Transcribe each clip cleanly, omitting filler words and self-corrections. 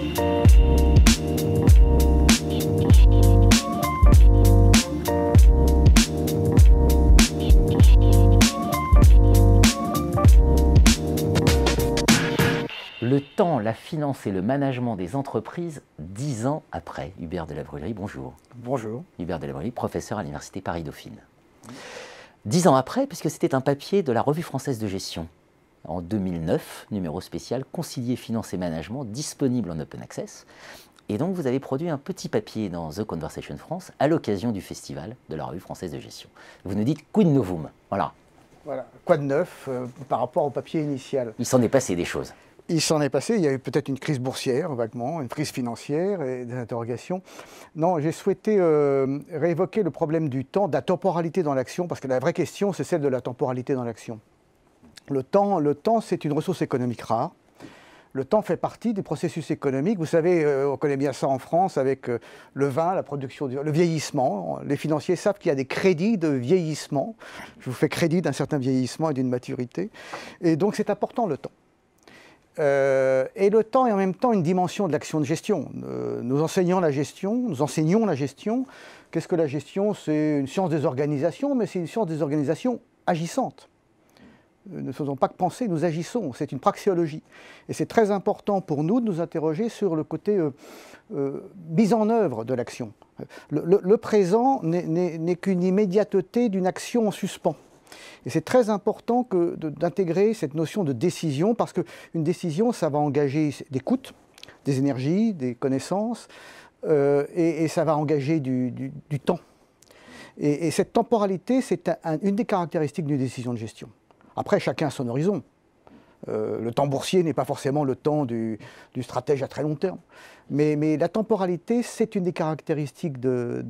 Le temps, la finance et le management des entreprises 10 ans après. Hubert de la Brûlerie, bonjour. Bonjour. Hubert de la Brûlerie, professeur à l'Université Paris-Dauphine. 10 ans après, puisque c'était un papier de la Revue française de gestion. En 2009, numéro spécial, Concilier finance et management, disponible en open access. Et donc vous avez produit un petit papier dans The Conversation France à l'occasion du festival de la Revue française de gestion. Vous nous dites quid novum, voilà. Voilà, quoi de neuf par rapport au papier initial? Il s'en est passé des choses. Il s'en est passé, il y a eu peut-être une crise boursière, vaguement, une crise financière et des interrogations. Non, j'ai souhaité réévoquer le problème du temps, de la temporalité dans l'action, parce que la vraie question, c'est celle de la temporalité dans l'action. Le temps, c'est une ressource économique rare. Le temps fait partie des processus économiques. Vous savez, on connaît bien ça en France avec le vin, la production, le vieillissement. Les financiers savent qu'il y a des crédits de vieillissement. Je vous fais crédit d'un certain vieillissement et d'une maturité. Et donc, c'est important, le temps. Et le temps est en même temps une dimension de l'action de gestion. Nous enseignons la gestion. Qu'est-ce que la gestion? C'est une science des organisations, mais c'est une science des organisations agissantes. Ne faisons pas que penser, nous agissons. C'est une praxéologie. Et c'est très important pour nous de nous interroger sur le côté mise en œuvre de l'action. Le présent n'est qu'une immédiateté d'une action en suspens. Et c'est très important d'intégrer cette notion de décision, parce qu'une décision, ça va engager des coûts, des énergies, des connaissances, et ça va engager du temps. Et cette temporalité, c'est une des caractéristiques d'une décision de gestion. Après, chacun a son horizon. Le temps boursier n'est pas forcément le temps du stratège à très long terme. Mais la temporalité, c'est une des caractéristiques de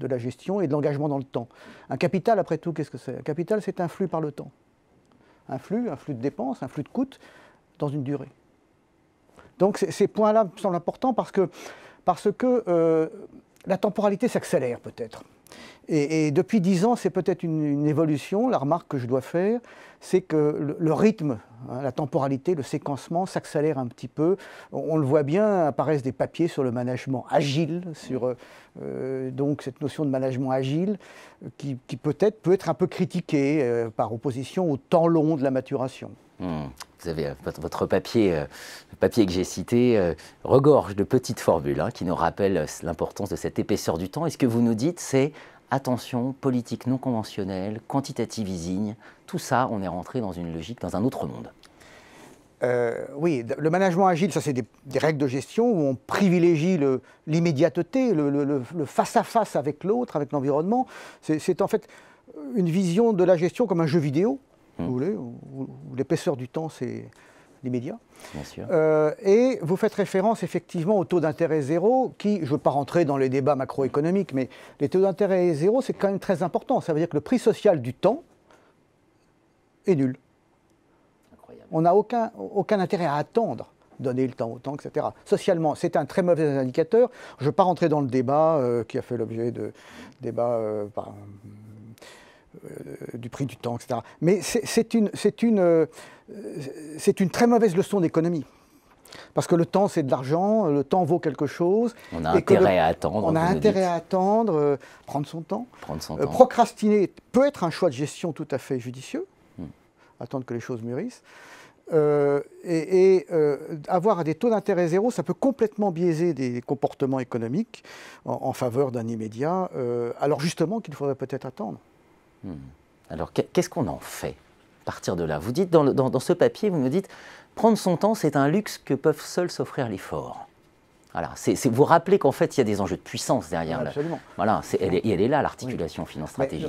la gestion et de l'engagement dans le temps. Un capital, après tout, qu'est-ce que c'est? Un capital, c'est un flux par le temps. Un flux de dépenses, un flux de coûts dans une durée. Donc ces points-là me semblent importants parce que la temporalité s'accélère peut-être. Et depuis 10 ans, c'est peut-être une évolution. La remarque que je dois faire, c'est que le rythme, la temporalité, le séquencement s'accélère un petit peu. On le voit bien, apparaissent des papiers sur le management agile, sur donc cette notion de management agile, qui peut-être peut être un peu critiquée par opposition au temps long de la maturation. Vous avez votre papier, le papier que j'ai cité, regorge de petites formules qui nous rappellent l'importance de cette épaisseur du temps. Et ce que vous nous dites, c'est attention, politique non conventionnelle, quantitative easing, tout ça, on est rentré dans une logique, dans un autre monde. Oui, le management agile, ça c'est des règles de gestion où on privilégie l'immédiateté, le face-à-face avec l'autre, avec l'environnement. C'est en fait une vision de la gestion comme un jeu vidéo, vous voulez, où l'épaisseur du temps c'est l'immédiat. Bien sûr. Et vous faites référence effectivement au taux d'intérêt zéro qui, je ne veux pas rentrer dans les débats macroéconomiques, mais les taux d'intérêt zéro, c'est quand même très important. Ça veut dire que le prix social du temps est nul. Incroyable. On n'a aucun intérêt à attendre, donner le temps au temps, etc. Socialement, c'est un très mauvais indicateur. Je ne veux pas rentrer dans le débat qui a fait l'objet de débats du prix du temps, etc. Mais c'est une très mauvaise leçon d'économie. Parce que le temps, c'est de l'argent, le temps vaut quelque chose. On a intérêt à attendre. On a intérêt à attendre, prendre son temps. Procrastiner peut être un choix de gestion tout à fait judicieux, attendre que les choses mûrissent. Avoir des taux d'intérêt zéro, ça peut complètement biaiser des comportements économiques en faveur d'un immédiat, alors justement qu'il faudrait peut-être attendre. Alors, qu'est-ce qu'on en fait à partir de là? Vous dites dans ce papier, vous me dites, prendre son temps, c'est un luxe que peuvent seuls s'offrir les forts. Voilà, vous rappelez qu'en fait, il y a des enjeux de puissance derrière. Absolument. Voilà, elle est là, l'articulation finance-stratégie.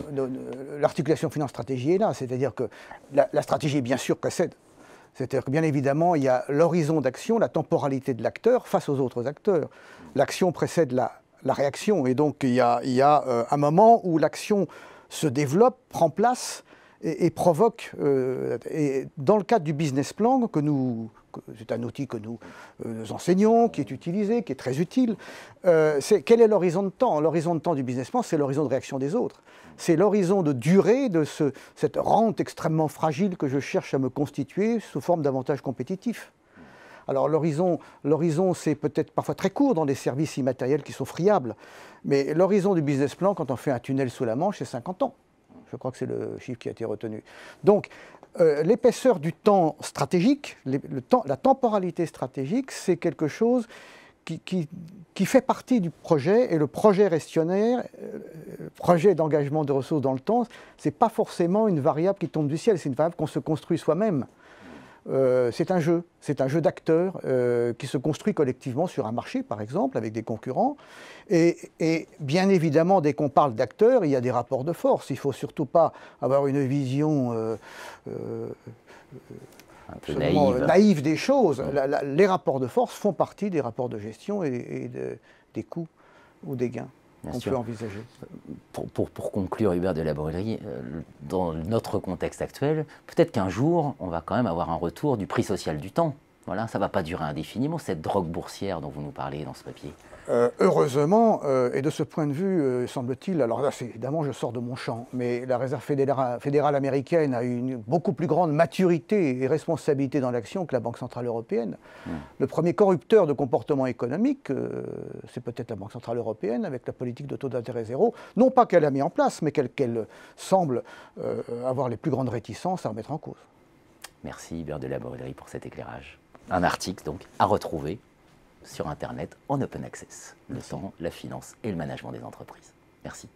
L'articulation finance-stratégie est là, c'est-à-dire que la stratégie, bien sûr, précède. C'est-à-dire que, bien évidemment, il y a l'horizon d'action, la temporalité de l'acteur face aux autres acteurs. L'action précède la réaction, et donc il y a un moment où l'action se développe, prend place et provoque. Et dans le cadre du business plan, c'est un outil que nous enseignons, qui est utilisé, qui est très utile, quel est l'horizon de temps? L'horizon de temps du business plan, c'est l'horizon de réaction des autres. C'est l'horizon de durée de cette rente extrêmement fragile que je cherche à me constituer sous forme d'avantage compétitif. Alors l'horizon, c'est peut-être parfois très court dans des services immatériels qui sont friables, mais l'horizon du business plan, quand on fait un tunnel sous la Manche, c'est 50 ans. Je crois que c'est le chiffre qui a été retenu. Donc, l'épaisseur du temps stratégique, la temporalité stratégique, c'est quelque chose qui fait partie du projet, et le projet gestionnaire, projet d'engagement de ressources dans le temps, ce n'est pas forcément une variable qui tombe du ciel, c'est une variable qu'on se construit soi-même. C'est un jeu d'acteurs qui se construit collectivement sur un marché, par exemple, avec des concurrents. Et bien évidemment, dès qu'on parle d'acteurs, il y a des rapports de force. Il ne faut surtout pas avoir une vision un peu naïve des choses. Les rapports de force font partie des rapports de gestion et des coûts ou des gains qu'on peut envisager. Pour conclure, Hubert de la Borellerie, dans notre contexte actuel, peut-être qu'un jour, on va quand même avoir un retour du prix social du temps. Voilà, ça ne va pas durer indéfiniment, cette drogue boursière dont vous nous parlez dans ce papier. Heureusement, et de ce point de vue, semble-t-il, alors là, évidemment, je sors de mon champ, mais la Réserve fédérale américaine a une beaucoup plus grande maturité et responsabilité dans l'action que la Banque centrale européenne. Le premier corrupteur de comportement économique, c'est peut-être la Banque centrale européenne, avec la politique de taux d'intérêt zéro, non pas qu'elle a mis en place, mais qu'elle semble avoir les plus grandes réticences à remettre en cause. Merci Hubert de la Borellerie pour cet éclairage. Un article donc à retrouver sur Internet en open access. Le temps, la finance et le management des entreprises. Merci.